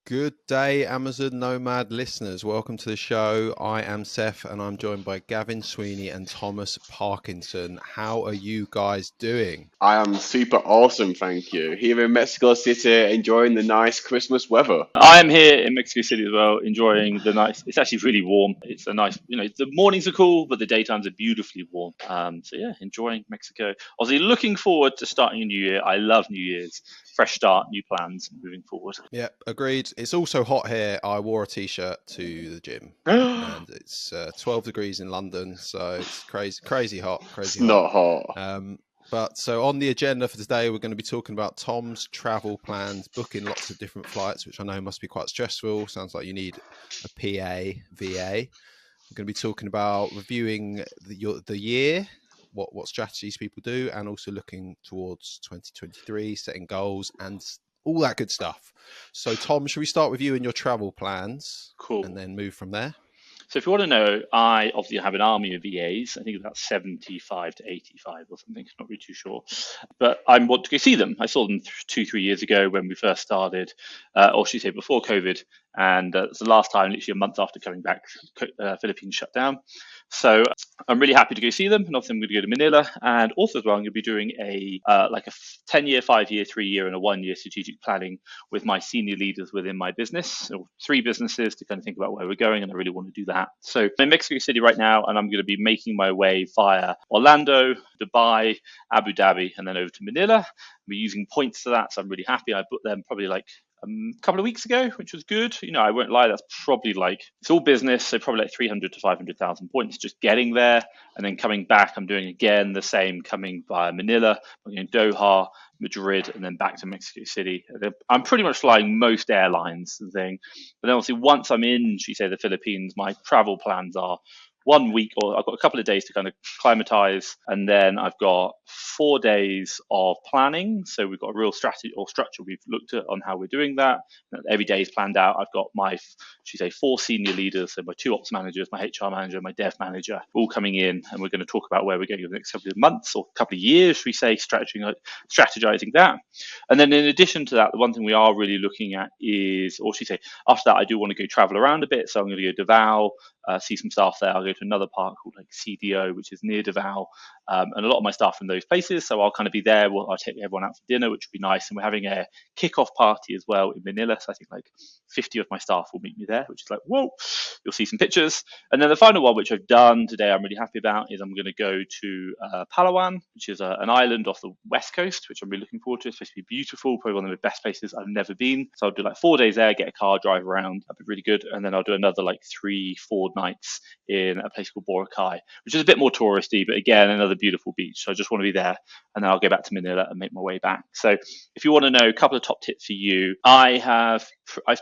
Good day, Amazon Nomad listeners. Welcome to the show. I am Seth and I'm joined by Gavin Sweeney and Thomas Parkinson. How are you guys doing? I am super awesome, thank you. Here in Mexico City, enjoying the nice Christmas weather. I am here in Mexico City as well, enjoying the nice. It's actually really warm. It's a nice, the mornings are cool, but the daytimes are beautifully warm. So yeah, enjoying Mexico. Obviously, looking forward to starting a new year. I love New Year's. Fresh start, new plans moving forward. Yeah, agreed. It's also hot here. I wore a t-shirt to the gym and it's 12 degrees in London. So it's crazy hot. It's not hot. But so on the agenda for today, we're going to be talking about Tom's travel plans, booking lots of different flights, which I know must be quite stressful. Sounds like you need a PA, VA. We're going to be talking about reviewing the year, what strategies people do, and also looking towards 2023, setting goals and all that good stuff. So Tom, should we start with you and your travel plans? Cool. And then move from there? So if you want to know, I obviously have an army of VAs. I think about 75 to 85 or something. Not really too sure. But I want to go see them. I saw them 2-3 years ago when we first started, or should I say before COVID. And it's the last time, literally a month after coming back, Philippines shut down. So I'm really happy to go see them. And obviously I'm going to go to Manila. And also as well, I'm going to be doing a 10-year, 5-year, 3-year, and a 1-year strategic planning with my senior leaders within my business. So 3 businesses to kind of think about where we're going. And I really want to do that. So I'm in Mexico City right now, and I'm going to be making my way via Orlando, Dubai, Abu Dhabi, and then over to Manila. We're using points for that. So I'm really happy. I booked them probably like a couple of weeks ago, which was good. I won't lie, that's probably it's all business, so probably like 300 to 500,000 points just getting there, and then coming back. I'm doing again the same, coming via Manila, going Doha, Madrid, and then back to Mexico City. I'm pretty much flying most airlines, the thing. But then obviously once I'm in, the Philippines, my travel plans are 1 week, or I've got a couple of days to kind of climatize, and then I've got 4 days of planning. So we've got a real strategy or structure we've looked at on how we're doing that. Every day is planned out. I've got my 4 senior leaders, so my 2 ops managers, my HR manager, my dev manager, all coming in, and we're going to talk about where we're going in the next couple of months or couple of years, strategizing that. And then in addition to that, the one thing we are really looking at is, after that, I do want to go travel around a bit. So I'm going to go to Davao, see some staff there. I'll go to another park called CDO, which is near Davao, and a lot of my staff from those places. So I'll kind of be there. I'll take everyone out for dinner, which would be nice. And we're having a kickoff party as well in Manila. So I think 50 of my staff will meet me there, which is whoa, you'll see some pictures. And then the final one, which I've done today, I'm really happy about, is I'm going to go to Palawan, which is an island off the west coast, which I'm really looking forward to. It's supposed to be beautiful, probably one of the best places I've never been. So I'll do 4 days there, get a car, drive around. That'd be really good. And then I'll do another 3-4 nights in a place called Boracay, which is a bit more touristy, but again, another beautiful beach. So I just want to be there, and then I'll go back to Manila and make my way back. So if you want to know a couple of top tips for you, I've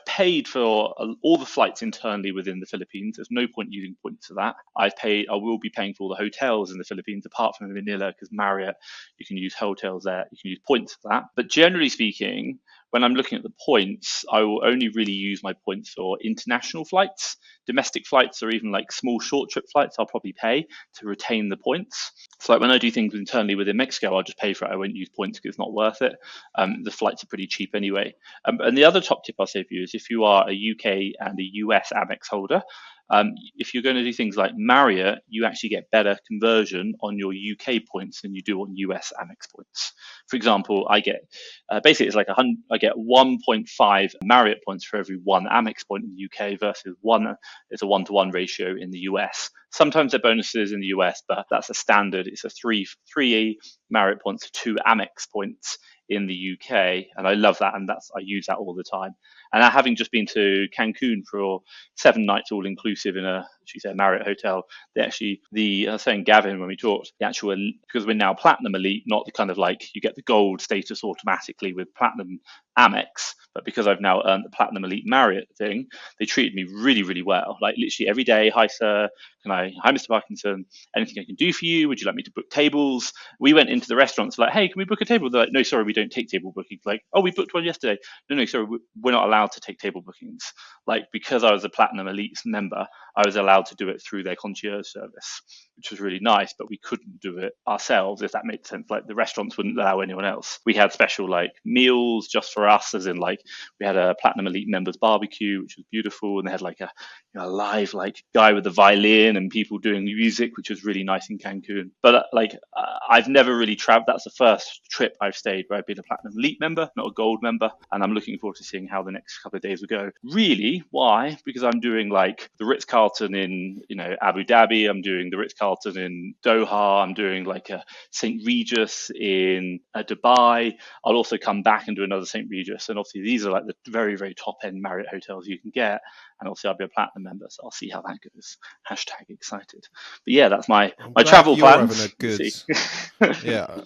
paid for all the flights internally within the Philippines. There's no point using points for that. I will be paying for all the hotels in the Philippines, apart from Manila, because Marriott, you can use hotels there. You can use points for that. But generally speaking, when I'm looking at the points, I will only really use my points for international flights. Domestic flights, or even small short trip flights, I'll probably pay to retain the points. So when I do things internally within Mexico, I'll just pay for it. I won't use points because it's not worth it. The flights are pretty cheap anyway. And the other top tip I'll say for you is, if you are a UK and a US Amex holder, if you're going to do things like Marriott, you actually get better conversion on your UK points than you do on US Amex points. For example, I get basically it's I get 1.5 Marriott points for every 1 Amex point in the UK versus it's a 1-to-1 ratio in the US. Sometimes there are bonuses in the US, but that's a standard. It's a 3 Marriott points to 2 Amex points in the UK, and I love that, and I use that all the time. And having just been to Cancun for 7 nights all inclusive in a Marriott hotel, I was saying Gavin when we talked, because we're now Platinum Elite, not the kind of you get the gold status automatically with Platinum Amex, but because I've now earned the Platinum Elite Marriott thing, they treated me really, really well. Literally every day, hi sir, hi Mr. Parkinson, anything I can do for you? Would you like me to book tables? We went into the restaurants hey, can we book a table? They're no, sorry, we don't take table bookings. Oh, we booked one yesterday. No, sorry, we're not allowed to take table bookings. Because I was a Platinum Elite member, I was allowed allowed to do it through their concierge service, which was really nice, but we couldn't do it ourselves, if that makes sense. Like the restaurants wouldn't allow anyone else. We had special like meals just for us, as in like we had a Platinum Elite members barbecue, which was beautiful, and they had like a live like guy with a violin and people doing music, which was really nice in Cancun. But I've never really traveled. That's the first trip I've stayed where I've been a Platinum Elite member, not a Gold member, and I'm looking forward to seeing how the next couple of days will go. Really, why? Because I'm doing like the Ritz-Carlton in Abu Dhabi, I'm doing the Ritz-Carlton in Doha, I'm doing like a St. Regis in Dubai. I'll also come back and do another St. Regis, and obviously these are like the very, very top end Marriott hotels you can get, and obviously I'll be a Platinum member, so I'll see how that goes. # excited. But yeah, that's my travel plans. Having a good, yeah,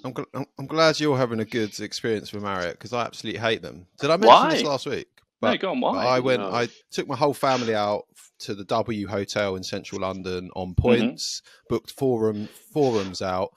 I'm glad you're having a good experience with Marriott, because I absolutely hate them. Did I mention this last week? No, go on. Why? I took my whole family out to the W Hotel in central London on points, booked four rooms out,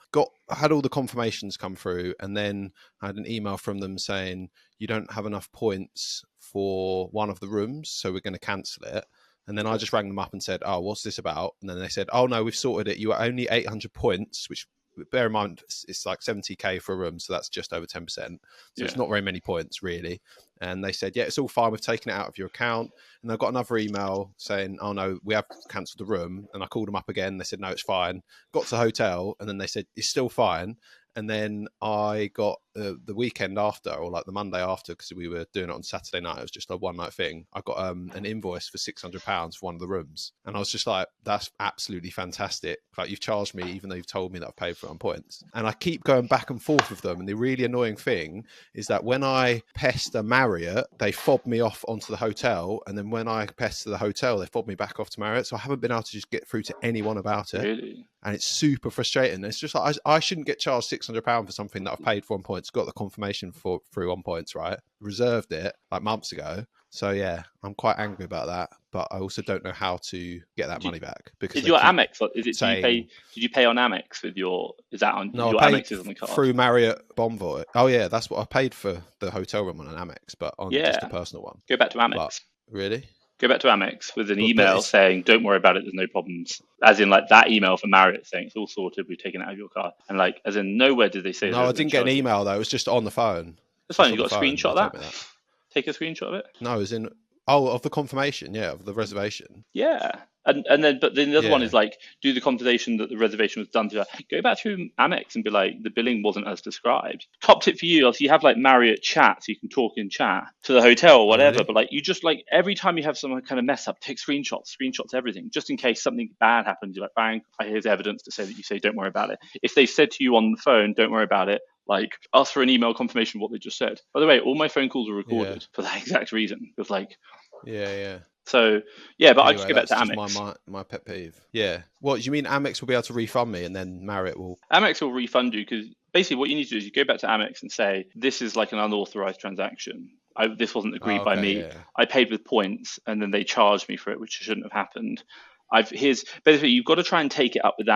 had all the confirmations come through, and then I had an email from them saying, you don't have enough points for one of the rooms, so we're going to cancel it. And then I just rang them up and said, oh, what's this about? And then they said, oh, no, we've sorted it. You are only 800 points, which, bear in mind, it's like 70k for a room, so that's just over 10%. So it's not very many points, really. And they said, yeah, it's all fine. We've taken it out of your account. And I got another email saying, oh, no, we have cancelled the room. And I called them up again. They said, no, it's fine. Got to the hotel, and then they said, it's still fine. And then I got the weekend after, or like the Monday after, because we were doing it on Saturday night. It was just a one-night thing. I got an invoice for £600 for one of the rooms. And I was just like, that's absolutely fantastic. Like, you've charged me even though you've told me that I've paid for it on points. And I keep going back and forth with them. And the really annoying thing is that when I pester Marriott, they fob me off onto the hotel. And then when I pester the hotel, they fob me back off to Marriott. So I haven't been able to just get through to anyone about it. Really? And it's super frustrating. It's just like, I shouldn't get charged £600 for something that I've paid for on points, got the confirmation through on points, right? Reserved it like months ago. So yeah, I'm quite angry about that, but I also don't know how to get that money back. Because is your Amex, is it, did you pay on Amex with your, is that on, no, your I paid Amex is on the card? Through Marriott Bonvoy. Oh yeah, that's what I paid for the hotel room on an Amex, but on just a personal one. Go back to Amex. But, really? Go back to Amex with an email saying, don't worry about it, there's no problems. As in, like, that email from Marriott saying, it's all sorted, we've taken it out of your card. And, like, as in, nowhere did they say no, I didn't get an email, though. It was just on the phone. That's fine. You got a screenshot of that? Take a screenshot of it? No, it was in... Oh, of the confirmation, yeah, of the reservation. Yeah. And then the other one is like, do the confirmation that the reservation was done to go back through Amex and be like, the billing wasn't as described. Top tip for you, also, you have like Marriott chat, so you can talk in chat to the hotel or whatever. Really? But like, you just like, every time you have some kind of mess up, take screenshots everything, just in case something bad happens. You're like, bang, here's evidence to say that you say, don't worry about it. If they said to you on the phone, don't worry about it, like, ask for an email confirmation of what they just said. By the way, all my phone calls are recorded for that exact reason. It's like, yeah. So yeah, but anyway, I just go back to Amex. My pet peeve. Yeah. What do you mean? Amex will be able to refund me, and then Marriott will. Amex will refund you, because basically what you need to do is you go back to Amex and say, this is like an unauthorized transaction. This wasn't agreed by me. Yeah. I paid with points, and then they charged me for it, which shouldn't have happened. Basically, you've got to try and take it up with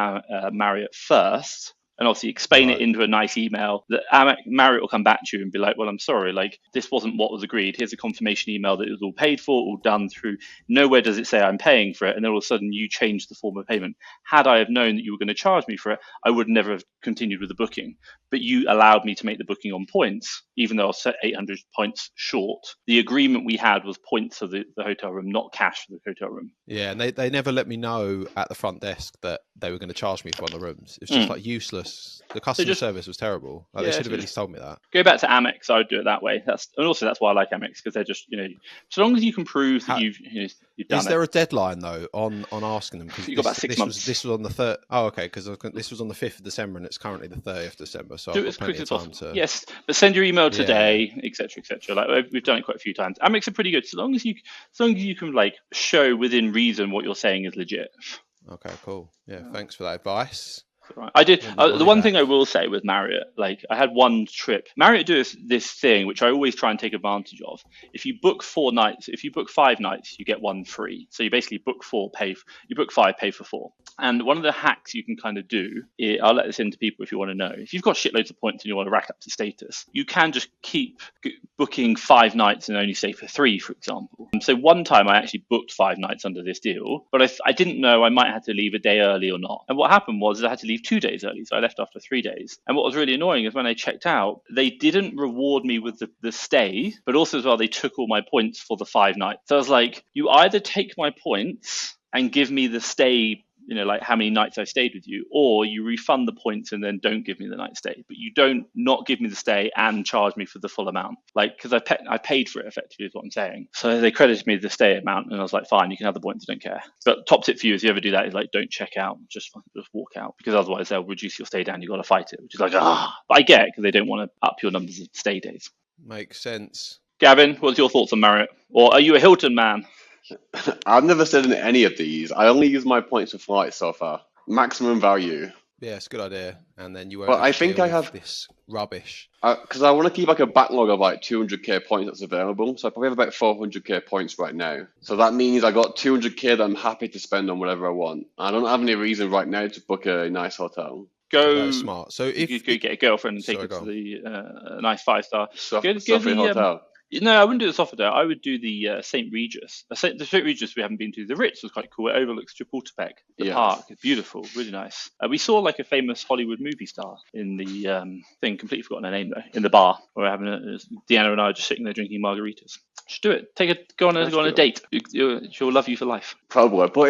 Marriott first. And obviously explain it into a nice email that Marriott will come back to you and be like, well, I'm sorry, like, this wasn't what was agreed. Here's a confirmation email that it was all paid for, all done through. Nowhere does it say I'm paying for it. And then all of a sudden you change the form of payment. Had I have known that you were going to charge me for it, I would never have continued with the booking. But you allowed me to make the booking on points, even though I was set 800 points short. The agreement we had was points for the hotel room, not cash for the hotel room. Yeah, and they never let me know at the front desk that they were going to charge me for one of the rooms. It's just like useless. The customer service was terrible. Like, they should have at least told me that. Go back to Amex. I would do it that way. That's why I like Amex, because they're just, so long as you can prove that you've done it. Is there a deadline though on asking them? Because you've got about 6 months. This was on the 3rd. Oh, okay. Because this was on the 5th of December, and it's currently the 30th of December. So do it as quick as possible. Yes, but send your email today, etc., etc. Like, we've done it quite a few times. Amex are pretty good. So long as you can like show within reason what you're saying is legit. Okay, cool. Yeah, thanks for that advice. Right. I did. Want my The money one back. thing I will say with Marriott, like I had one trip. Marriott do this thing which I always try and take advantage of. If you book 4 nights, if you book 5 nights, you get one free. So you basically book four, you book five, pay for four. And one of the hacks you can kind of do, I'll let this into people if you want to know. If you've got shitloads of points and you want to rack up to status, you can just keep booking 5 nights and only stay for three, for example. So one time I actually booked 5 nights under this deal, but I didn't know I might have to leave a day early or not. And what happened was I had to leave 2 days early, so I left after 3 days. And what was really annoying is when I checked out, they didn't reward me with the stay, but also as well they took all my points for the 5 nights. So I was like, you either take my points and give me the stay, like how many nights I stayed with you, or you refund the points and then don't give me the night stay, but you don't not give me the stay and charge me for the full amount. Like, because I paid for it effectively is what I'm saying. So they credited me the stay amount and I was like, fine, you can have the points, I don't care. But top tip for you, if you ever do that, is like, don't check out, just walk out, because otherwise they'll reduce your stay down. You've got to fight it, which is like, But I get it because they don't want to up your numbers of stay days. Makes sense. Gavin, what's your thoughts on Marriott? Or are you a Hilton man? I've never stayed in any of these. I only use my points for flights so far. Maximum value. Yeah, it's a good idea. And then you won't But have I to think deal I with have- this rubbish. Because I want to keep like a backlog of like 200k points that's available. So I probably have about 400k points right now. So that means I got 200k that I'm happy to spend on whatever I want. I don't have any reason right now to book a nice hotel. Go. That is smart. So if you could get a girlfriend and take Sorry, her go to the nice 5-star. Sophie Hotel. No, I wouldn't do the Sofitel. I would do the St. Regis. The St. Regis we haven't been to. The Ritz was quite cool. It overlooks Chapultepec. The park is beautiful, really nice. We saw like a famous Hollywood movie star in the thing. Completely forgotten her name though. In the bar, where we're having Deanna and I are just sitting there drinking margaritas. Just do it. Go on a date. She'll love you for life. Probably, but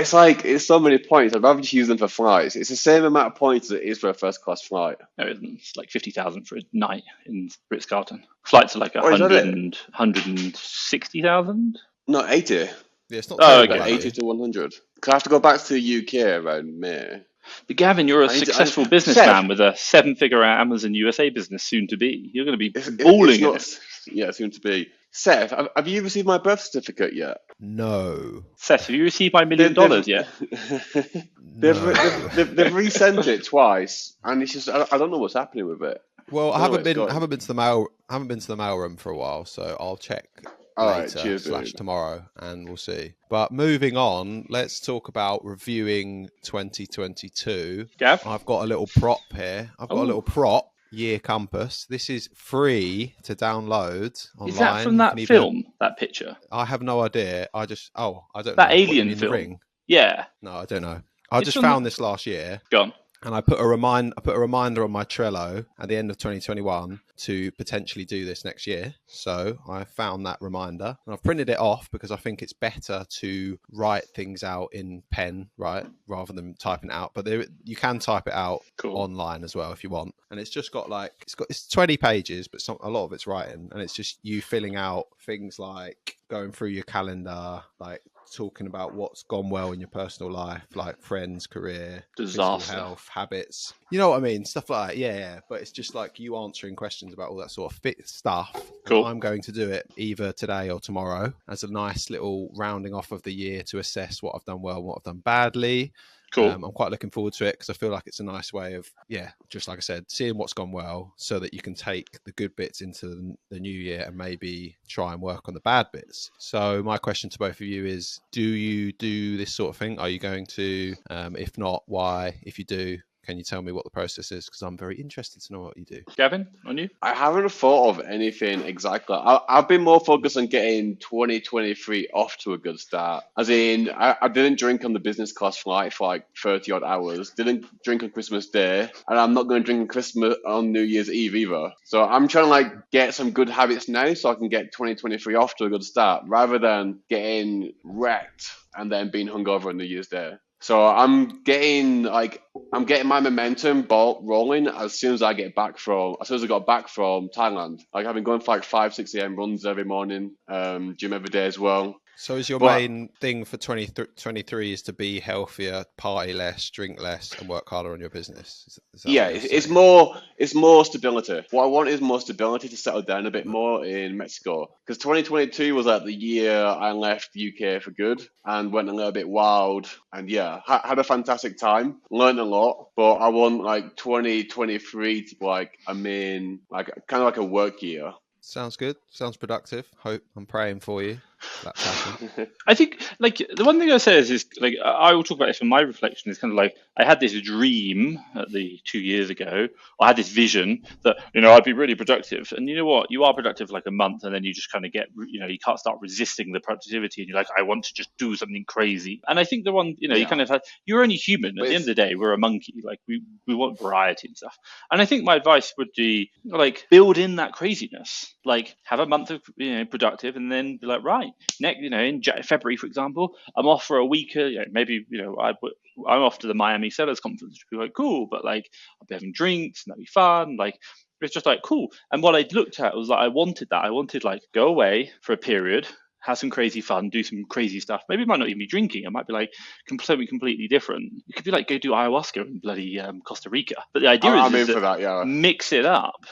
it's so many points. I'd rather just use them for flights. It's the same amount of points as it is for a first class flight. No, it isn't. It's like 50,000 for a night in Ritz Carlton. Flights are like Oh, is that 160,000. No, 80. Yeah, it's not Oh, terrible, okay. value. 80 to 100. Because I have to go back to the UK around May. But Gavin, you're a I need to- successful Seth. businessman with a 7-figure Amazon USA business soon to be. You're going to be It's balling in not- it. Yeah, soon to be. Seth, have you received my birth certificate yet? No. Seth, have you received my $1 million yet? They've resent it twice, and it's just I don't know what's happening with it. Well, I I don't know haven't where it's been gone. haven't been to the mail room for a while, so I'll check All right, later cheers, slash dude. tomorrow, and we'll see. But moving on, let's talk about reviewing 2022. Gav? I've got a little prop here. I've got a Ooh. little prop year compass. This is free to download online. Is that from You that can even- film, that picture? I have no idea. I don't know. That What, you alien mean The film? Ring? Yeah. No, I don't know. I It's just from found this last year. Go on. And I put a reminder on my Trello at the end of 2021 to potentially do this next year. So I found that reminder and I've printed it off because I think it's better to write things out in pen, right, rather than typing it out. But you can type it out online as well if you want. And it's just got like it's 20 pages, but a lot of it's writing, and it's just you filling out things like going through your calendar, like talking about what's gone well in your personal life, like friends, career, physical Disaster. health, habits. You know what I mean? Stuff like that. Yeah. But it's just like you answering questions about all that sort of fit stuff. Cool. And I'm going to do it either today or tomorrow as a nice little rounding off of the year to assess what I've done well and what I've done badly. Cool. I'm quite looking forward to it because I feel like it's a nice way of, just like I said, seeing what's gone well so that you can take the good bits into the new year and maybe try and work on the bad bits. So my question to both of you is, do you do this sort of thing? Are you going to? If not, why? If you do, can you tell me what the process is? Because I'm very interested to know what you do. Gavin, on you? I haven't thought of anything exactly. I've been more focused on getting 2023 off to a good start. As in, I didn't drink on the business class flight for like 30 odd hours. Didn't drink on Christmas Day, and I'm not going to drink on Christmas on New Year's Eve either. So I'm trying to like get some good habits now, so I can get 2023 off to a good start, rather than getting wrecked and then being hungover on New Year's Day. So I'm getting my momentum ball rolling as soon as I got back from Thailand. Like I've been going for like 5-6 a.m. runs every morning, gym every day as well. So is your But- main thing for 2023 is to be healthier, party less, drink less, and work harder on your business? Is that Yeah, what you're it's saying? more stability. What I want is more stability to settle down a bit more in Mexico, because 2022 was like the year I left the UK for good and went a little bit wild, and yeah, had a fantastic time, learned a lot. But I want like 2023 to be like a main, like kind of like a work year. Sounds good. Sounds productive. Hope I'm praying for you. That's happening. I think like the one thing I say is like I will talk about this from my reflection is kind of like I had this dream at the 2 years ago. I had this vision that I'd be really productive, and you know what? You are productive like a month, and then you just kind of get you can't start resisting the productivity, and you're like, I want to just do something crazy. And I think the one you Yeah. kind of you're only human. At the end of the day, we're a monkey. Like we want variety and stuff. And I think my advice would be like build in that craziness. Like have a month of productive, and then be like, right, next in February, for example, I'm off for a week. Maybe I'm off to the Miami Sellers Conference, which would be like cool, but like I'll be having drinks and that'd be fun. Like it's just like cool. And what I looked at was like I wanted that. I wanted like go away for a period, have some crazy fun, do some crazy stuff. Maybe it might not even be drinking. It might be like completely different. It could be like go do ayahuasca in bloody Costa Rica. But the idea I'm in is for that, yeah. mix it up,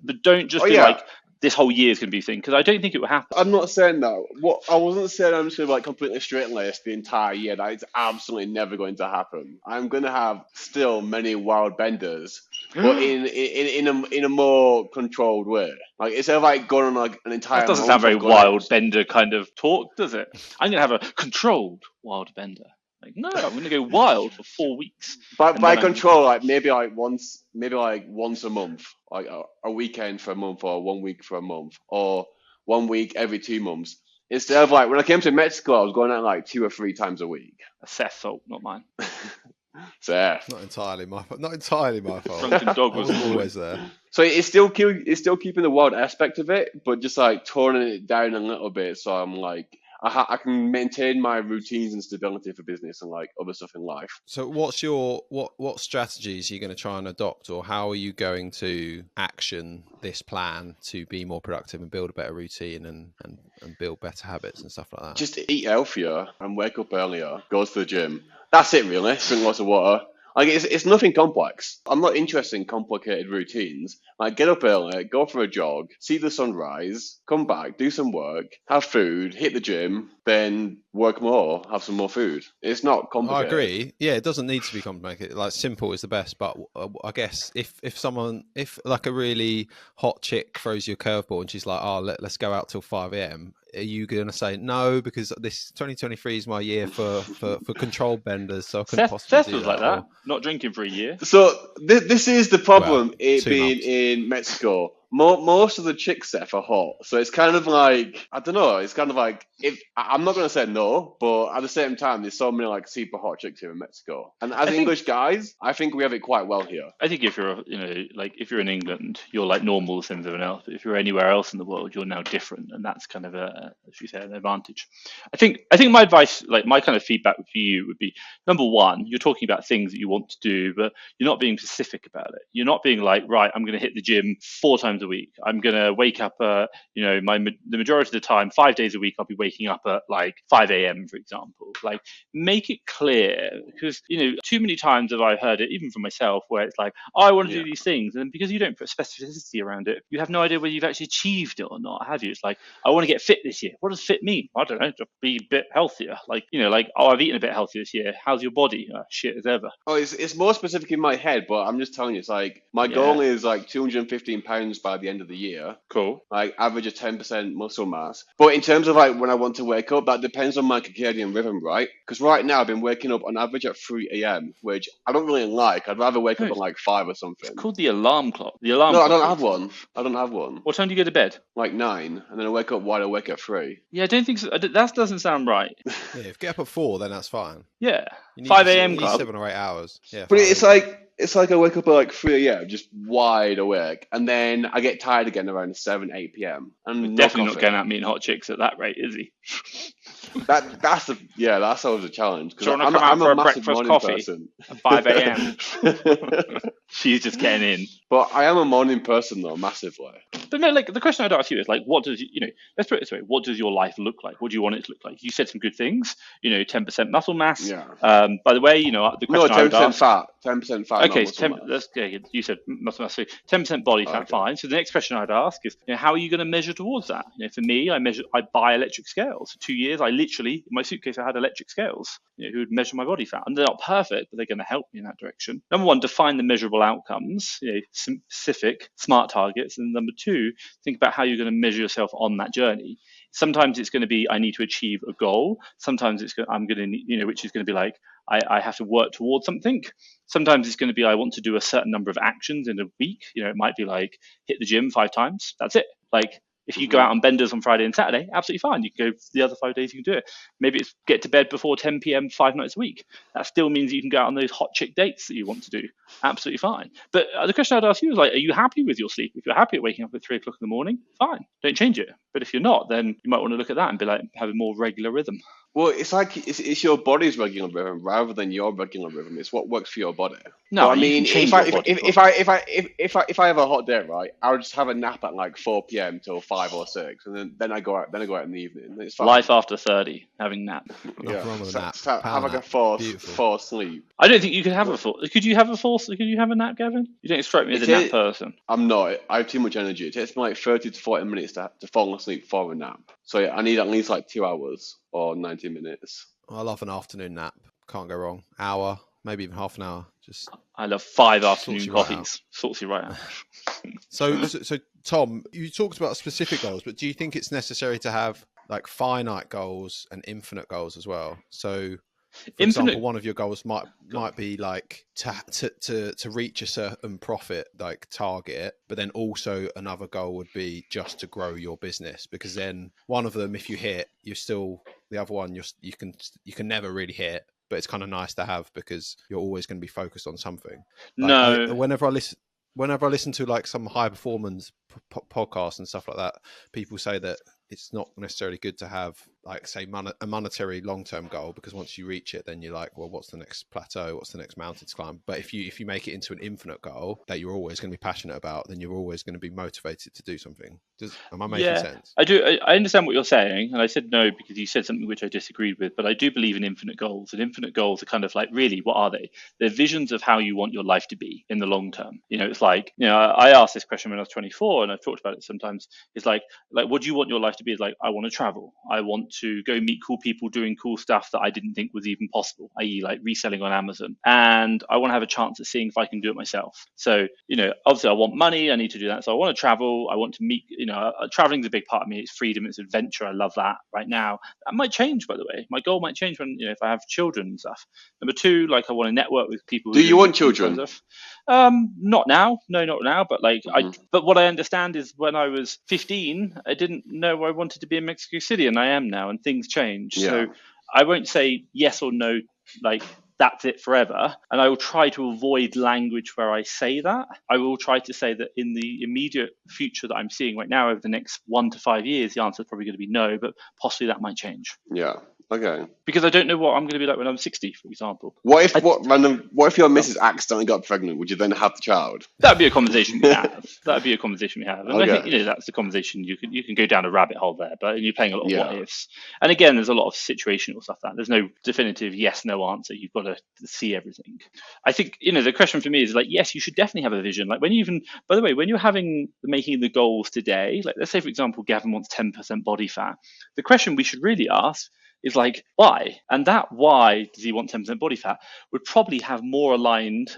but don't just Oh, be yeah. like this whole year is going to be a thing, because I don't think it will happen. I'm not saying that. What I wasn't saying I'm just gonna like completely straight laced the entire year. That is absolutely never going to happen. I'm gonna have still many wild benders, but in a more controlled way. Like instead of like going on like an entire. That doesn't month sound very of going wild bender kind of talk, does it? I'm going to have a controlled wild bender. Like, no, I'm going to go wild for 4 weeks. By control, like maybe like once a month, like a weekend for a month, or 1 week for a month, or 1 week every 2 months. Instead of like when I came to Mexico, I was going out like 2 or 3 times a week. That's Seth's fault, not mine. Seth. Not entirely my fault. Not entirely my fault. Drunken dog I was was always there. So it's still keeping the wild aspect of it, but just like toning it down a little bit. So I'm like, I can maintain my routines and stability for business and like other stuff in life. So what's your what strategies are you going to try and adopt, or how are you going to action this plan to be more productive and build a better routine and build better habits and stuff like that? Just eat healthier and wake up earlier, go to the gym. That's it really. Drink lots of water. Like it's nothing complex. I'm not interested in complicated routines. Like get up early, go for a jog, see the sunrise, come back, do some work, have food, hit the gym, then work more, have some more food. It's not complicated. I agree. Yeah, it doesn't need to be complicated. Like simple is the best. But I guess if like a really hot chick throws you a curveball and she's like, "Oh, let's go out till 5 a.m." Are you going to say no because this 2023 is my year for control benders? So I couldn't possibly Seth do was that. like that, not drinking for a year. So this is the problem. Well, it 2 being months. in Mexico. Most of the chicks there are hot, so it's kind of like I don't know. It's kind of like if I'm not going to say no, but at the same time, there's so many like super hot chicks here in Mexico, and as English guys, I think we have it quite well here. I think if you're if you're in England, you're like normal as everyone else. But if you're anywhere else in the world, you're now different, and that's kind of as you say, an advantage. I think my advice, like my kind of feedback for you would be, number one, you're talking about things that you want to do, but you're not being specific about it. You're not being like, right, I'm going to hit the gym 4 times a week. I'm going to wake up, the majority of the time, 5 days a week, I'll be waking up at like 5 a.m., for example. Like, make it clear, because, too many times have I heard it, even from myself, where it's like, oh, I want to do these things. And because you don't put specificity around it, you have no idea whether you've actually achieved it or not, have you? It's like, I want to get fit this year. What does fit mean? I don't know, just be a bit healthier. Like, oh, I've eaten a bit healthier this year. How's your body? Shit as ever. Oh, it's more specific in my head, but I'm just telling you, it's like my goal is like 215 pounds by the end of the year. Cool. Like average of 10% muscle mass. But in terms of like when I want to wake up, that depends on my circadian rhythm, right? Because right now I've been waking up on average at 3 a.m., which I don't really like. I'd rather wake up at like 5 or something. It's called the alarm clock. The alarm. No, clock I don't have one. I don't have one. What time do you go to bed? Like 9, and then I wake up wide awake at 3. Yeah, I don't think so. That doesn't sound right. Yeah, if you get up at 4, then that's fine. Yeah, You need 5 to- a.m. you need club. 7 or 8 hours. Yeah, But 5 it's like I wake up at like 3 a.m., just wide awake, and then I get tired again around 7, 8 p.m. And Definitely not going out meeting hot chicks at that rate, is he? That's always a challenge. Do you Because want to come out I'm for a a massive breakfast morning coffee person. at 5 a.m.? She's just getting in. But I am a morning person though, massively. But no, like the question I'd ask you is like, what does let's put it this way: what does your life look like? What do you want it to look like? You said some good things. 10% muscle mass. Yeah. By the way, the No, question I would 10% ask. fat. 10% fat. Okay, not so muscle mass. you said muscle mass. So 10% body fat, Okay. fine. So the next question I'd ask is, how are you going to measure towards that? For me, I buy electric scales. For 2 years, I literally, in my suitcase, I had electric scales, who would measure my body fat. And they're not perfect, but they're going to help me in that direction. Number one, define the measurable outcomes, specific, smart targets. And number two, think about how you're going to measure yourself on that journey. Sometimes it's going to be, I need to achieve a goal. Sometimes I'm going to, which is going to be like, I have to work towards something. Sometimes it's going to be, I want to do a certain number of actions in a week. It might be like hit the gym 5 times. That's it. Like if you go out on benders on Friday and Saturday, absolutely fine. You can go the other 5 days, you can do it. Maybe it's get to bed before 10 p.m. 5 nights a week. That still means you can go out on those hot chick dates that you want to do. Absolutely fine. But the question I'd ask you is like, are you happy with your sleep? If you're happy at waking up at 3 o'clock in the morning, fine. Don't change it. But if you're not, then you might want to look at that and be like, have a more regular rhythm. Well, it's like it's your body's regular rhythm rather than your regular rhythm. It's what works for your body. No, but, I mean, if I have a hot day, right, I'll just have a nap at like 4 p.m. till 5 or 6, and then I go out. Then I go out in the evening. It's fine. Life after 30, having nap. Yeah, wrong with a nap. have like a forced sleep. I don't think you could have a full. Could you have a nap, Gavin? You don't strike me as a nap person. I'm not. I have too much energy. It takes me like 30 to 40 minutes to fall asleep for a nap. So yeah, I need at least like 2 hours or 90 minutes. I love an afternoon nap. Can't go wrong. Hour, maybe even half an hour. I love 5 afternoon coffees. Sorts you right out. So Tom, you talked about specific goals, but do you think it's necessary to have like finite goals and infinite goals as well? So, for example, one of your goals might be like to reach a certain profit like target, but then also another goal would be just to grow your business, because then one of them, if you hit, you're still, the other one you can never really hit, but it's kind of nice to have because you're always going to be focused on something. Like, whenever I listen to like some high performance podcasts and stuff like that, people say that it's not necessarily good to have like say a monetary long-term goal, because once you reach it, then you're like, well, what's the next plateau? What's the next mountain to climb? But if you make it into an infinite goal that you're always going to be passionate about, then you're always going to be motivated to do something. Am I making sense? I do. I understand what you're saying, and I said no because you said something which I disagreed with. But I do believe in infinite goals, and infinite goals are kind of like, really, what are they? They're visions of how you want your life to be in the long term. It's like, I asked this question when I was 24, and I've talked about it sometimes. It's like what do you want your life to be? It's like, I want to travel. I want to go meet cool people doing cool stuff that I didn't think was even possible, i.e. like reselling on Amazon. And I want to have a chance at seeing if I can do it myself. So, obviously I want money. I need to do that. So I want to travel. I want to meet, traveling is a big part of me. It's freedom. It's adventure. I love that right now. That might change, by the way. My goal might change when, if I have children and stuff. Number two, like I want to network with people. Do you want children? Not now. No, not now. But but what I understand is when I was 15, I didn't know I wanted to be in Mexico City, and I am now, and things change. Yeah. So I won't say yes or no, like that's it forever. And I will try to avoid language where I say that. I will try to say that in the immediate future that I'm seeing right now over the next 1 to 5 years, the answer is probably going to be no, but possibly that might change. Yeah. Okay. Because I don't know what I'm going to be like when I'm 60, for example. What if your missus accidentally got pregnant? Would you then have the child? That'd be a conversation we have. And Okay. I think that's the conversation you can go down a rabbit hole there, but you're playing a lot of what ifs. And again, there's a lot of situational stuff there's no definitive yes no answer. You've got to see everything. I think the question for me is like, yes, you should definitely have a vision. Like when you're making the goals today, like let's say for example Gavin wants 10% body fat, the question we should really ask is like, why? And that why does he want 10% body fat would probably have more alignment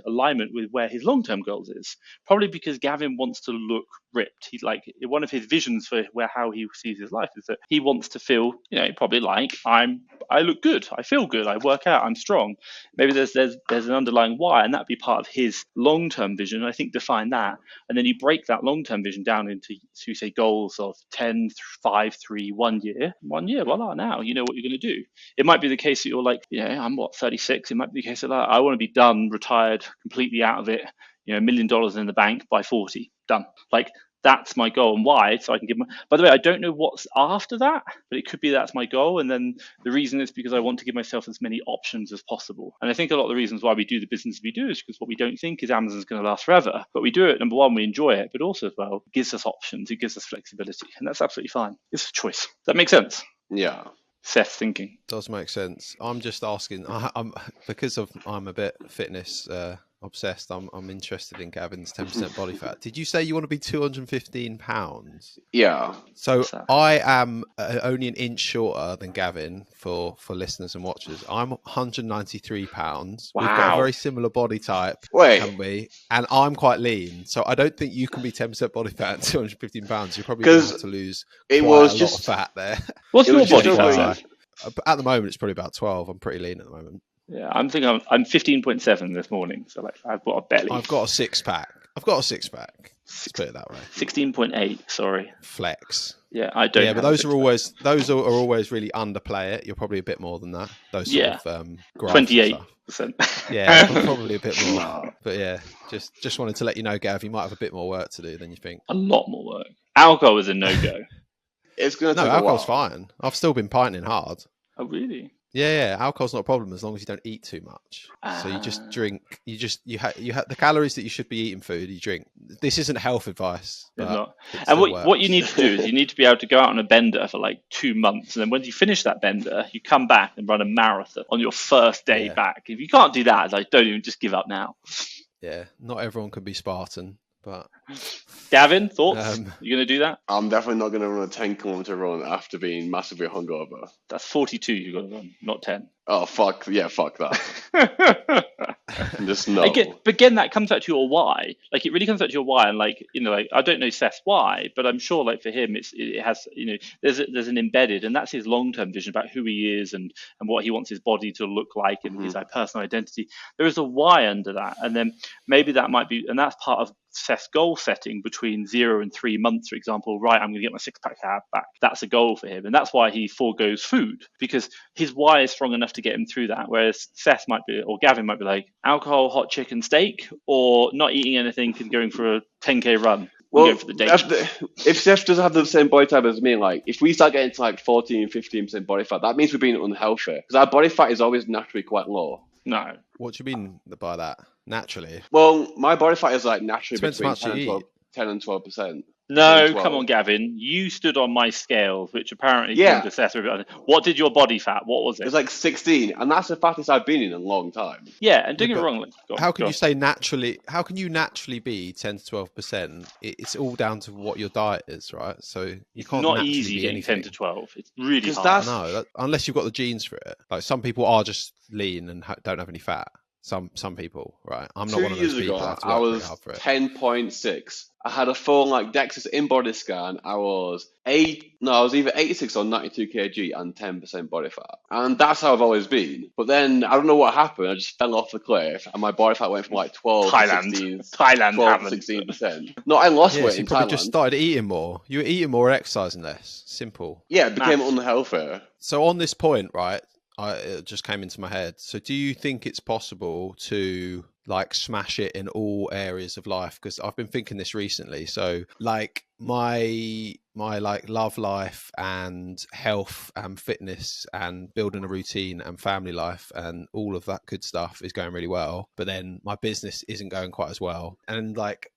with where his long-term goals is. Probably because Gavin wants to look ripped. He's like, one of his visions for how he sees his life is that he wants to feel, probably like I look good, I feel good, I work out, I'm strong. Maybe there's an underlying why, and that'd be part of his long-term vision. I think define that, and then you break that long-term vision down into, so you say goals of 10, 5, 3, 1 year. 1 year, voila, now you know what you're going to do. It might be the case that you're like, I'm 36. It might be the case that I want to be done, retired, completely out of it, $1 million in the bank by 40, done. Like that's my goal and why, so I can give by the way, I don't know what's after that, but it could be that's my goal. And then the reason is because I want to give myself as many options as possible. And I think a lot of the reasons why we do the business we do is because what we don't think is Amazon's going to last forever, but we do it. Number one, we enjoy it, but also as well, it gives us options, it gives us flexibility, and that's absolutely fine. It's a choice. Does that make sense? Yeah. Seth thinking. Does make sense. I'm just asking. I'm because I'm a bit fitness obsessed. I'm interested in Gavin's 10% body fat. Did you say you want to be 215 pounds? Yeah. So I am only an inch shorter than Gavin for listeners and watchers. I'm 193 pounds. Wow. We've got a very similar body type, Wait. haven't we? And I'm quite lean, so I don't think you can be 10% body fat at 215 pounds. You're probably going to have to lose quite a lot of fat there. What's your body fat? At the moment, it's probably about 12. I'm pretty lean at the moment. Yeah, I'm 15.7 this morning, so like I've got a belly. I've got a six pack. Let's put it that way. 16.8. Sorry. Flex. Yeah, I don't. Yeah, but those are always really underplay it. You're probably a bit more than that. Those sort of 28%. Yeah, probably a bit more. But yeah, just wanted to let you know, Gav, you might have a bit more work to do than you think. A lot more work. Alcohol is a no-go. It's going to take alcohol's a while. fine. I've still been pinting hard. Oh, really? Yeah, alcohol's not a problem as long as you don't eat too much. So you just drink. You have the calories that you should be eating food. You drink. This isn't health advice. It's not. And what you need to do is you need to be able to go out on a bender for like 2 months, and then when you finish that bender, you come back and run a marathon on your first day back. If you can't do that, like don't even just give up now. Yeah, not everyone can be Spartan, but. Gavin, thoughts? You going to do that? I'm definitely not going to run a 10-kilometer run after being massively hungover. That's 42 you've got to run, not 10. Oh, fuck. Yeah, fuck that. Just no. But again, that comes back to your why. Like, it really comes back to your why. And, like, you know, like, I don't know Seth's why, but I'm sure, like, for him, it has, you know, there's an embedded, and that's his long-term vision about who he is and what he wants his body to look like and his like, personal identity. There is a why under that. And then maybe that might be, and that's part of Seth's goal setting between 0 and 3 months, for example. Right, I'm going to get my six-pack back. That's a goal for him, and that's why he forgoes food, because his why is strong enough to get him through that. Whereas Seth might be, or Gavin might be like alcohol, hot chicken, steak, or not eating anything and going for a 10k run. Well, for the day. If Seth doesn't have the same body type as me, like if we start getting to like 14-15% body fat, that means we're being unhealthy because our body fat is always naturally quite low. No. What do you mean by that? Naturally? Well, my body fat is like naturally Depends between 10 and 12%. No, come on, Gavin. You stood on my scales, which apparently came to Seth. What did your body fat? What was it? It was like 16, and that's the fattest I've been in a long time. Yeah, and don't get me wrong. How can you say naturally? How can you naturally be 10 to 12%? It's all down to what your diet is, right? So you can't. Not easy getting 10 to 12. It's really hard. Unless you've got the genes for it. Like some people are just lean and don't have any fat. Some people, right? I'm not one of those people. I was 10.6. I had a full like DEXA in-body scan. I was either 86 or 92 kg and 10% body fat. And that's how I've always been. But then I don't know what happened. I just fell off the cliff and my body fat went from like 12 to 16%. No, I lost weight in Thailand. Probably just started eating more. You were eating more, exercising less. Simple. Yeah, it became unhealthy. So on this point, right, it just came into my head. So do you think it's possible to like smash it in all areas of life? Because I've been thinking this recently. So like my like love life and health and fitness and building a routine and family life and all of that good stuff is going really well, but then my business isn't going quite as well, and like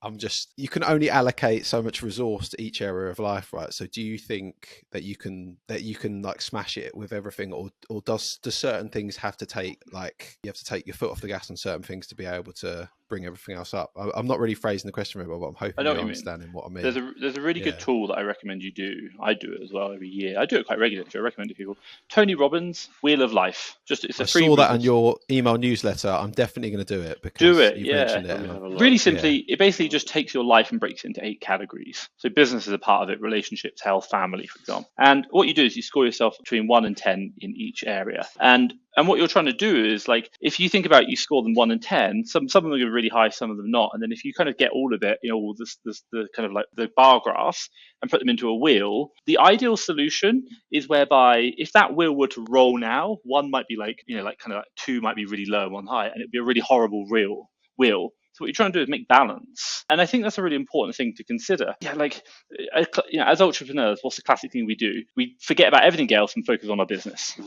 you can only allocate so much resource to each area of life, right? So do you think that you can like smash it with everything, or does certain things have to take, like you have to take your foot off the gas on certain things to be able to bring everything else up? I'm not really phrasing the question very well, but I'm hoping you're understanding what I mean. There's a really good tool that I recommend you do. I do it as well every year. I do it quite regularly. I recommend it to people. Tony Robbins, Wheel of Life. It's a free. I saw that on your email newsletter. I'm definitely going to do it because you've mentioned it. Really simply, it basically just takes your life and breaks it into 8 categories. So business is a part of it, relationships, health, family, for example. And what you do is you score yourself between 1 and 10 in each area. And what you're trying to do is, like, if you think about, you score them 1 and 10, some of them are really high, some of them not. And then if you kind of get all of it, you know, the kind of like the bar graphs, and put them into a wheel, the ideal solution is whereby if that wheel were to roll now, 1 might be like, you know, like kind of like 2 might be really low and 1 high, and it'd be a really horrible wheel. So what you're trying to do is make balance. And I think that's a really important thing to consider. Yeah, like, as entrepreneurs, what's the classic thing we do? We forget about everything else and focus on our business.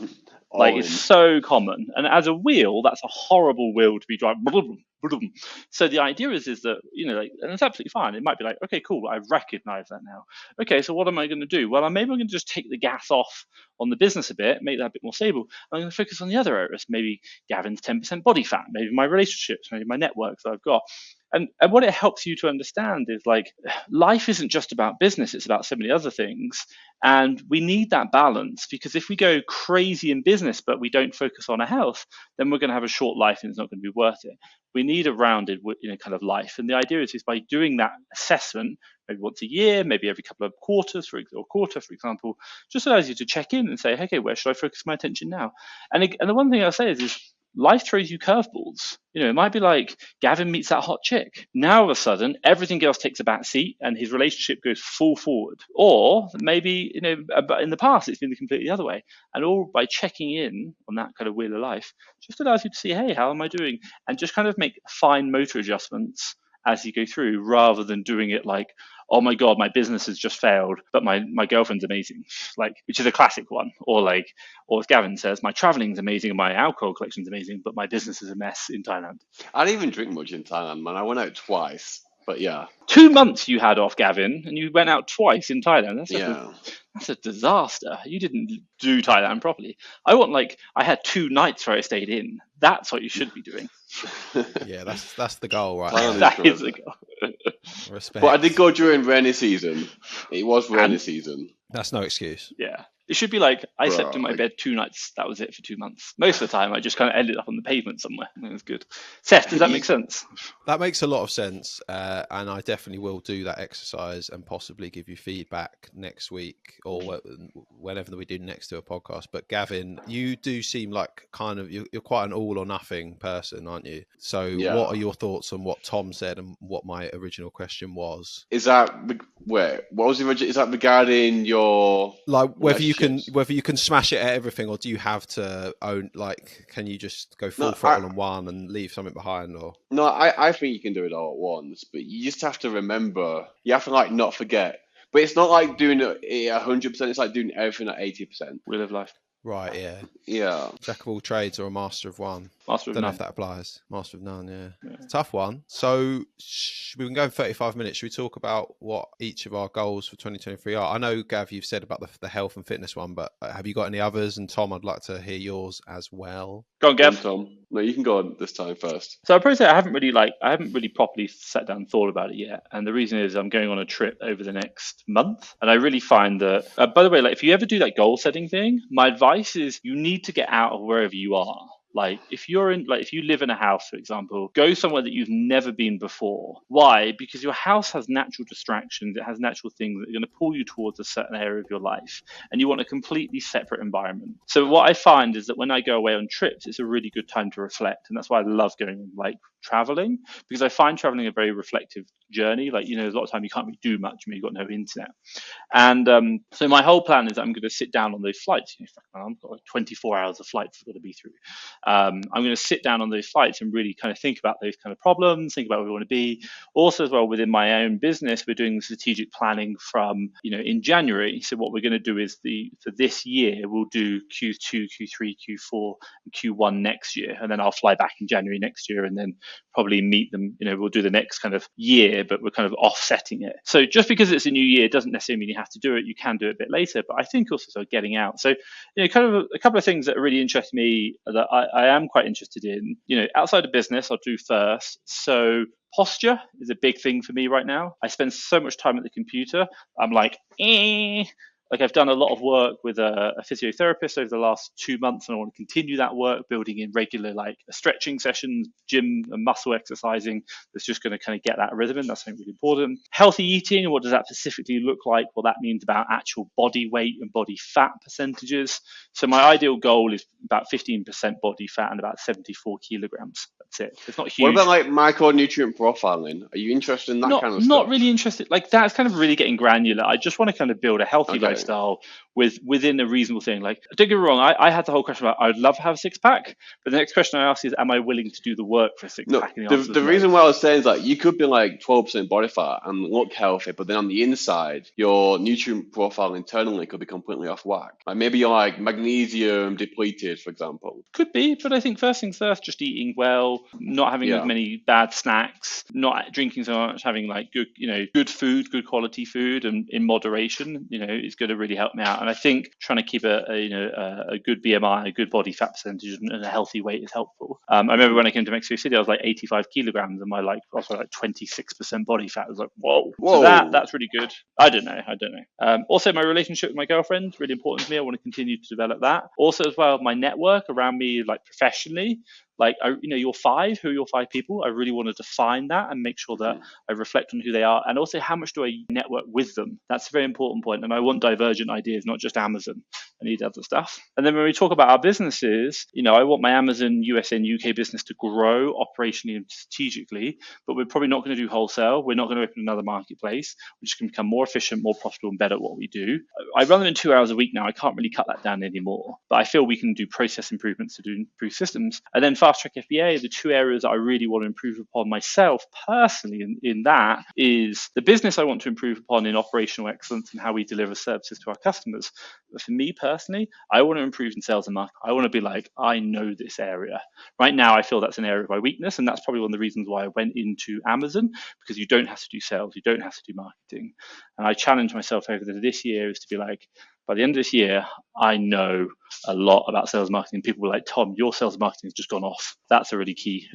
Like, it's so common. And as a wheel, that's a horrible wheel to be driving. So the idea is that, and it's absolutely fine. It might be like, okay, cool, I recognize that now. Okay, so what am I going to do? Well, maybe I'm going to just take the gas off on the business a bit, make that a bit more stable. I'm going to focus on the other areas. Maybe Gavin's 10% body fat, maybe my relationships, maybe my networks that I've got. And what it helps you to understand is, like, life isn't just about business, it's about so many other things. And we need that balance, because if we go crazy in business but we don't focus on our health, then we're going to have a short life and it's not going to be worth it. We need a rounded, kind of life. And the idea is by doing that assessment, maybe once a year, maybe every couple of quarters, for example, just allows you to check in and say, okay, where should I focus my attention now? And the one thing I'll say is life throws you curveballs. It might be like Gavin meets that hot chick. Now, all of a sudden, everything else takes a back seat and his relationship goes full forward. Or maybe, in the past, it's been completely the other way. And all by checking in on that kind of wheel of life just allows you to see, hey, how am I doing? And just kind of make fine motor adjustments as you go through, rather than doing it like, oh my God, my business has just failed, but my girlfriend's amazing, like, which is a classic one. Or as Gavin says, my traveling's amazing and my alcohol collection's amazing, but my business is a mess in Thailand. I didn't even drink much in Thailand, man. I went out twice, but yeah. 2 months you had off, Gavin, and you went out twice in Thailand. That's a disaster. You didn't do Thailand properly. I had 2 nights where I stayed in. That's what you should be doing. Yeah, that's the goal, right? That is the goal. Respect. But I did go during rainy season. It was rainy season. That's no excuse. Yeah. It should be like, I slept in my bed 2 nights. That was it for 2 months. Most of the time, I just kind of ended up on the pavement somewhere. It was good. Seth, does that make sense? That makes a lot of sense. And I definitely will do that exercise and possibly give you feedback next week or whenever we do next to a podcast. But Gavin, you do seem like you're quite an all or nothing person, aren't you? So what are your thoughts on what Tom said and what my original question was? Is that, what was the original? Is that regarding your... Like, whether you can smash it at everything, or do you have to own, like, can you just go full throttle on one and leave something behind? Or no, I think you can do it all at once, but you just have to remember, you have to like not forget. But it's not like doing it 100%, it's like doing everything at 80%. Wheel of life. Right, yeah. Yeah. Jack of all trades or a master of one. Master of Don't none. know if that applies. Master of none, yeah. Tough one. So we've been going 35 minutes. Should we talk about what each of our goals for 2023 are? I know, Gav, you've said about the health and fitness one, but have you got any others? And Tom, I'd like to hear yours as well. Go on, Gav. Tom. No, you can go on this time first. So I'd probably say I haven't really properly sat down and thought about it yet. And the reason is I'm going on a trip over the next month. And I really find that, by the way, like, if you ever do that goal setting thing, my advice is you need to get out of wherever you are. Like, if you live in a house, for example, go somewhere that you've never been before. Why? Because your house has natural distractions. It has natural things that are going to pull you towards a certain area of your life. And you want a completely separate environment. So what I find is that when I go away on trips, it's a really good time to reflect. And that's why I love going, like, traveling, because I find traveling a very reflective journey. Like, there's a lot of time you can't really do much when you've got no internet. And so my whole plan is I'm going to sit down on those flights. I've got like 24 hours of flights I've got to be through. I'm going to sit down on those flights and really kind of think about those kind of problems, think about where we want to be. Also, as well, within my own business, we're doing strategic planning from, in January. So what we're going to do is for this year, we'll do Q2, Q3, Q4, and Q1 next year. And then I'll fly back in January next year and then probably meet them. We'll do the next kind of year, but we're kind of offsetting it. So just because it's a new year doesn't necessarily mean you have to do it. You can do it a bit later, but I think also sort of getting out. So, kind of a couple of things that really interest me that I am quite interested in, outside of business, I'll do first. So posture is a big thing for me right now. I spend so much time at the computer. I'm like, I've done a lot of work with a physiotherapist over the last 2 months, and I want to continue that work, building in regular stretching sessions, gym and muscle exercising. That's just going to kind of get that rhythm in. That's something really important. Healthy eating, what does that specifically look like? Well, that means about actual body weight and body fat percentages. So my ideal goal is about 15% body fat and about 74 kilograms. That's it. It's not What huge. about like micronutrient profiling? Are you interested in that kind of stuff? Not really interested. Like that's kind of really getting granular. I just want to kind of build a healthy Okay. lifestyle within a reasonable thing. Like, don't get me wrong, I had the whole question about I'd love to have a six pack, but the next question I ask is, am I willing to do the work for a six No, pack? And the reason why I was saying is like you could be like 12% body fat and look healthy, but then on the inside, your nutrient profile internally could be completely off whack. Like maybe you're like magnesium depleted, for example. Could be, but I think first things first, just eating well, not having as many bad snacks, not drinking so much, having like good food, good quality food, and in moderation, is going to really help me out. And I think trying to keep a good BMI, a good body fat percentage, and a healthy weight is helpful. I remember when I came to Mexico City, I was like 85 kilograms, and I was like 26% body fat. I was like, whoa. So that's really good. I don't know. Also, my relationship with my girlfriend, really important to me. I want to continue to develop that. Also, as well, my network around me, like professionally. Like, your five, who are your five people? I really want to define that and make sure that I reflect on who they are. And also, how much do I network with them? That's a very important point. And I want divergent ideas, not just Amazon. I need other stuff. And then when we talk about our businesses, I want my Amazon US and UK business to grow operationally and strategically, but we're probably not going to do wholesale. We're not going to open another marketplace. We're just going to become more efficient, more profitable, and better at what we do. I run them in 2 hours a week now. I can't really cut that down anymore, but I feel we can do process improvements to improve systems. And then fast track FBA, the two areas that I really want to improve upon myself personally in that is the business I want to improve upon in operational excellence and how we deliver services to our customers. But for me personally, I want to improve in sales and marketing. I want to be like, I know this area. Right now, I feel that's an area of my weakness. And that's probably one of the reasons why I went into Amazon, because you don't have to do sales, you don't have to do marketing. And I challenge myself over this year is to be like, by the end of this year, I know a lot about sales marketing. People were like, Tom, your sales marketing has just gone off. That's a really key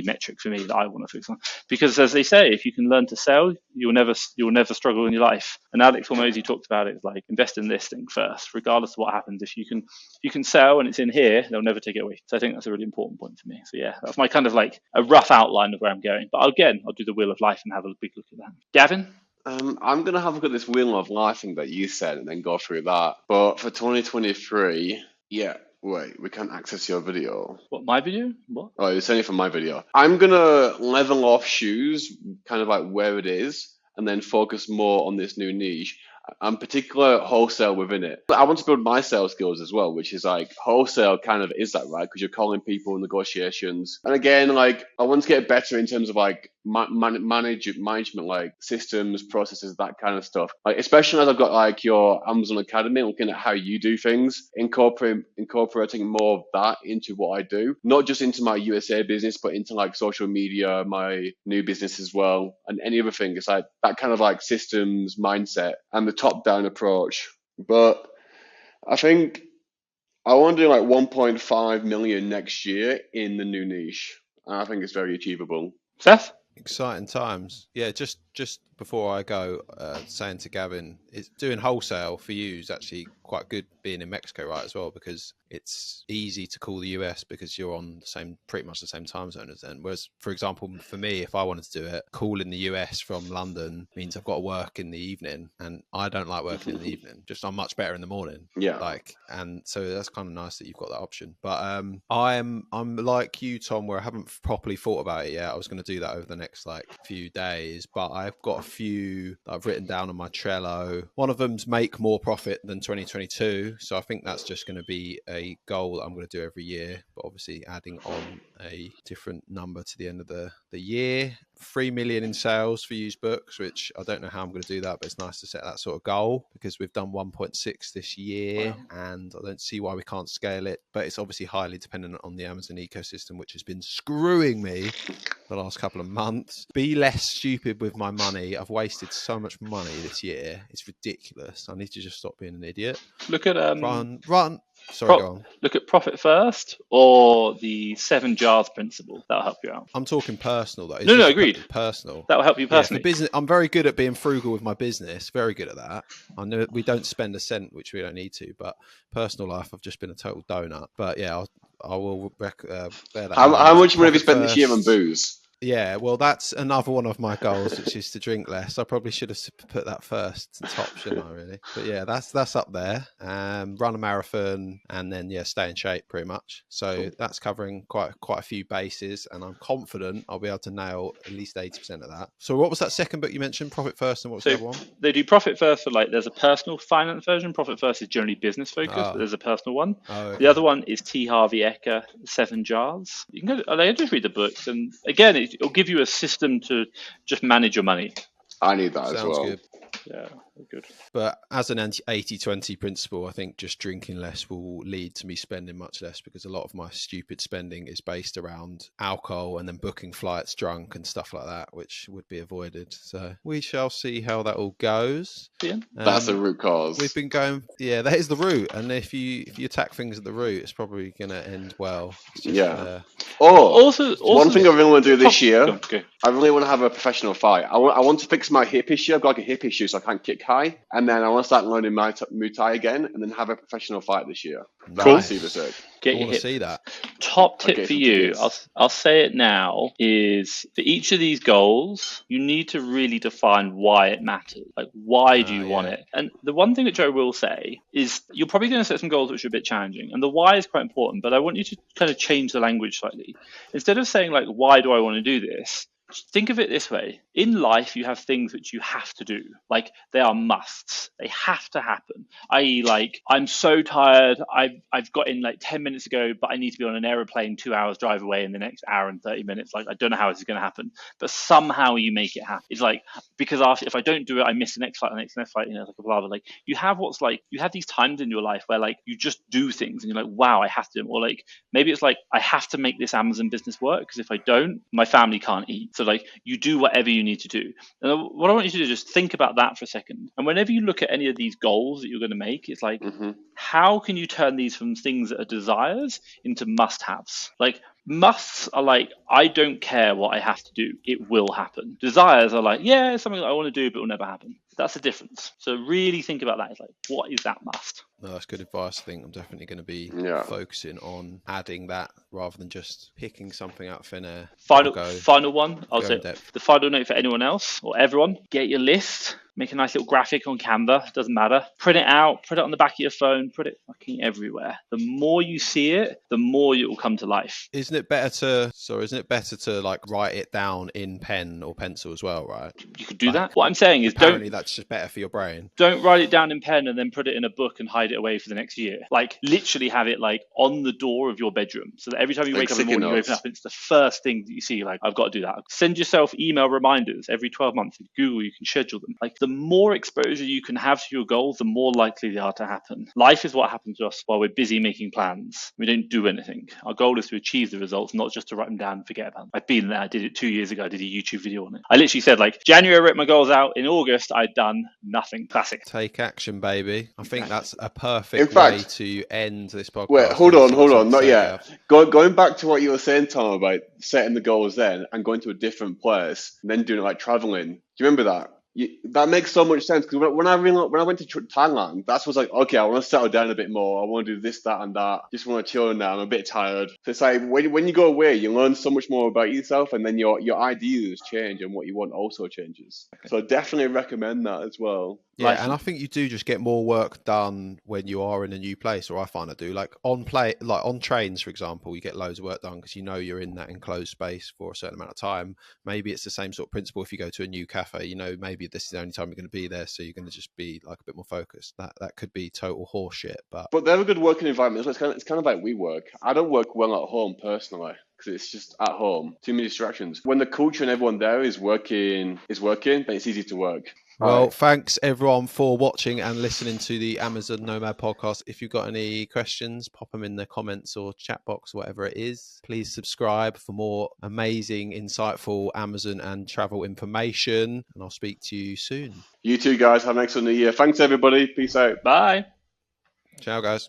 metric for me that I want to focus on. Because as they say, if you can learn to sell, you'll never struggle in your life. And Alex Hormozy talked about it, like invest in this thing first, regardless of what happens. If you can sell and it's in here, they'll never take it away. So I think that's a really important point for me. So yeah, that's my kind of like a rough outline of where I'm going. But again, I'll do the wheel of life and have a big look at that. Gavin? I'm going to have a look at this wheel of life thing that you said and then go through that. But for 2023, wait, we can't access your video. What, my video? What? Oh, it's only from my video. I'm going to level off shoes, kind of like where it is, and then focus more on this new niche. And particular wholesale within it. I want to build my sales skills as well, which is like wholesale kind of is that, right? Because you're calling people in negotiations. And again, like I want to get better in terms of like management, like systems, processes, that kind of stuff. Like especially as I've got like your Amazon Academy, looking at how you do things, incorporating more of that into what I do, not just into my USA business, but into like social media, my new business as well, and any other thing. It's like that kind of like systems mindset and the top-down approach. But I think I want to do like 1.5 million next year in the new niche. And I think it's very achievable. Seth? Exciting times. Yeah, just before I go, saying to Gavin, it's doing wholesale for you is actually quite good being in Mexico, right, as well, because it's easy to call the US because you're on pretty much the same time zone as them. Whereas, for example, for me, if I wanted to do it, calling the US from London means I've got to work in the evening, and I don't like working in the evening. Just I'm much better in the morning. Yeah. And so that's kind of nice that you've got that option. But I'm like you, Tom, where I haven't properly thought about it yet. I was going to do that over the next few days, but I've got a few that I've written down on my Trello. One of them's make more profit than 2022. So I think that's just going to be a goal that I'm going to do every year, but obviously adding on a different number to the end of the year. 3 million in sales for used books, which I don't know how I'm going to do that, but it's nice to set that sort of goal because we've done 1.6 this year. Wow. And I don't see why we can't scale it, but it's obviously highly dependent on the Amazon ecosystem, which has been screwing me the last couple of months. Be less stupid with my money. I've wasted so much money this year. It's ridiculous. I need to just stop being an idiot. Look at run. Sorry, go on. Look at profit first or the 7 jars principle. That'll help you out. I'm talking personal though. No, agreed. Personal. That'll help you personally. Yeah, business, I'm very good at being frugal with my business. Very good at that. I know we don't spend a cent, which we don't need to. But personal life, I've just been a total donut. But yeah, I will bear that. How much money have you spent this year on booze? Yeah, well, that's another one of my goals, which is to drink less. I probably should have put that first top, shouldn't I, really? But yeah, that's up there. Run a marathon and then, stay in shape pretty much. So that's covering quite a few bases, and I'm confident I'll be able to nail at least 80% of that. So what was that second book you mentioned? Profit First, and what was the other one? They do Profit First for there's a personal finance version. Profit First is generally business focused, but there's a personal one. Oh, okay. The other one is T. Harvey Eker, 7 Jars. You can go, just read the books, and again, it'll give you a system to just manage your money. I need that as well. Sounds good. Yeah, good. But as an 80-20 principle, I think just drinking less will lead to me spending much less, because a lot of my stupid spending is based around alcohol and then booking flights drunk and stuff like that, which would be avoided. So we shall see how that all goes. Yeah. That's the root cause. We've been going, that is the root. And if you attack things at the root, it's probably going to end well. Also, one thing I really want to do this year, okay. I really want to have a professional fight. I want to fix my hip issue. I've got like a hip issue, so I can't kick high. And then I want to start learning Muay Thai again, and then have a professional fight this year. Cool. See the circ. Get I your want to see that. Top tip for you, I'll say it now, is for each of these goals, you need to really define why it matters. Like, why do you want it? And the one thing that Joe will say is you're probably going to set some goals which are a bit challenging. And the why is quite important, but I want you to kind of change the language slightly. Instead of saying, like, why do I want to do this? Think of it this way. In life, you have things which you have to do. Like, they are musts. They have to happen. I.e., like, I'm so tired. I've got in like 10 minutes ago, but I need to be on an aeroplane 2 hours drive away in the next hour and 30 minutes. Like, I don't know how this is going to happen, but somehow you make it happen. It's like, because if I don't do it, I miss the next flight, like a blah, blah. Like, you have these times in your life where like you just do things and you're like, wow, I have to. Or like, maybe it's like, I have to make this Amazon business work, because if I don't, my family can't eat. So like, you do whatever you need to do. And what I want you to do is just think about that for a second. And whenever you look at any of these goals that you're going to make, it's like, how can you turn these from things that are desires into must-haves? Like, musts are like, I don't care what I have to do, it will happen. Desires are like, yeah, it's something that I want to do, but it will never happen. That's the difference. So really think about that. It's like, what is that must? No, that's good advice. I think I'm definitely going to be focusing on adding that rather than just picking something out of thin air. Final one. I'll say the final note for anyone else or everyone: get your list. Make a nice little graphic on Canva. Doesn't matter. Print it out. Put it on the back of your phone. Put it fucking everywhere. The more you see it, the more it will come to life. Isn't it better to like write it down in pen or pencil as well, right? You could do that. What I'm saying is, apparently that's just better for your brain. Don't write it down in pen and then put it in a book and hide it away for the next year. Like, literally have it like on the door of your bedroom, so that every time you wake up in the morning, you open up, it's the first thing that you see. Like, I've got to do that. Send yourself email reminders every 12 months. With Google, you can schedule them. Like, the more exposure you can have to your goals, the more likely they are to happen. Life is what happens to us while we're busy making plans. We don't do anything. Our goal is to achieve the results, not just to write them down and forget about them. I've been there. I did it 2 years ago. I did a YouTube video on it. I literally said, like, January I wrote my goals out. In August, I'd done nothing. Classic. Take action, baby. I think that's a perfect way to end this podcast. Wait, hold on. Not yet. Going back to what you were saying, Tom, about setting the goals then and going to a different place and then doing it like traveling. Do you remember that? That makes so much sense, because when I went to Thailand, that's was like, okay, I want to settle down a bit more. I want to do this, that, and that. Just want to chill now. I'm a bit tired. So it's like when you go away, you learn so much more about yourself, and then your ideas change, and what you want also changes. So I definitely recommend that as well. Yeah, and I think you do just get more work done when you are in a new place, or I find I do. Like on trains, for example, you get loads of work done because you know you're in that enclosed space for a certain amount of time. Maybe it's the same sort of principle if you go to a new cafe. You know, maybe this is the only time you're going to be there, so you're going to just be like a bit more focused. That could be total horseshit, but they're a good working environment. It's kind of like we work. I don't work well at home personally, because it's just at home, too many distractions. When the culture and everyone there is working, then it's easy to work. Well, thanks everyone for watching and listening to the Amazon Nomad podcast. If you've got any questions, pop them in the comments or chat box, whatever it is. Please subscribe for more amazing, insightful Amazon and travel information. And I'll speak to you soon. You too, guys. Have an excellent new year. Thanks, everybody. Peace out. Bye. Ciao, guys.